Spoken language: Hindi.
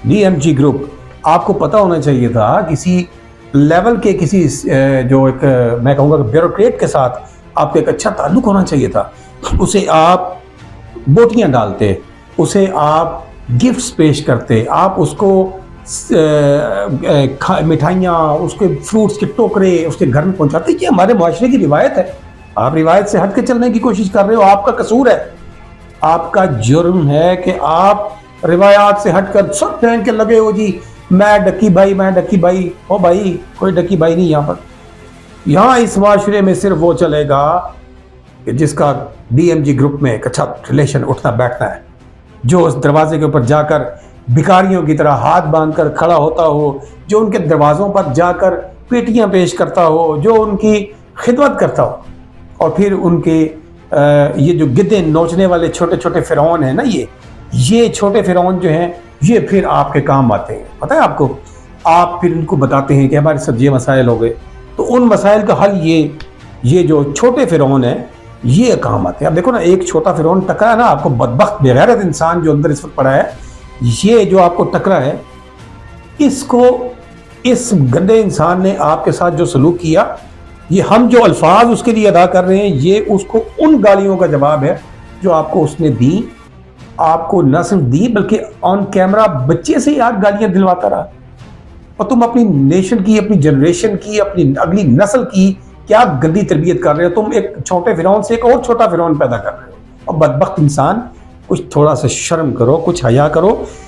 डीएमजी ग्रुप, आपको पता होना चाहिए था किसी लेवल के किसी जो एक मैं कहूँगा ब्यूरोक्रेट के साथ आपका एक अच्छा ताल्लुक होना चाहिए था। उसे आप बोटियां डालते, उसे आप गिफ्ट्स पेश करते, आप उसको मिठाइयाँ, उसके फ्रूट्स के टोकरे उसके घर में पहुंचाते। ये हमारे माशरे की रिवायत है। आप रिवायत से हट के चलने की कोशिश कर रहे हो, आपका कसूर है, आपका जुर्म है कि आप रिवायात से हटकर सब पहन के लगे हो जी मैं डक्की भाई, मैं डक्की भाई। ओ भाई, कोई डक्की भाई नहीं यहाँ पर। यहाँ इस माशरे में सिर्फ वो चलेगा कि जिसका डीएमजी ग्रुप में एक अच्छा रिलेशन उठना बैठना है, जो उस दरवाजे के ऊपर जाकर भिखारियों की तरह हाथ बांधकर खड़ा होता हो, जो उनके दरवाज़ों पर जाकर पेटियां पेश करता हो, जो उनकी खिदमत करता हो। और फिर उनके ये जो गिद्धे नोचने वाले छोटे छोटे फिरौन हैं ना, ये छोटे फिरौन जो हैं, ये फिर आपके काम आते हैं। पता है आपको, आप फिर उनको बताते हैं कि हमारे साथ ये मसाइल हो गए, तो उन मसाइल का हल ये जो छोटे फिरौन हैं ये काम आते हैं। अब देखो ना, एक छोटा फिरौन टकरा है ना आपको, बदबख्त बेगैरत इंसान जो अंदर इस वक्त पड़ा है, ये जो आपको टकरा है, इसको इस गंदे इंसान ने आपके साथ जो सलूक किया, ये हम जो अल्फाज उसके लिए अदा कर रहे हैं, ये उसको उन गालियों का जवाब है जो आपको उसने दी। आपको न सिर्फ दी बल्कि ऑन कैमरा बच्चे से यार गालियां दिलवाता रहा। और तुम अपनी नेशन की, अपनी जनरेशन की, अपनी अगली नस्ल की क्या गंदी तरबियत कर रहे हो। तुम एक छोटे फिरौन से एक और छोटा फिरौन पैदा कर रहे हो। और बदबख्त इंसान, कुछ थोड़ा सा शर्म करो, कुछ हया करो।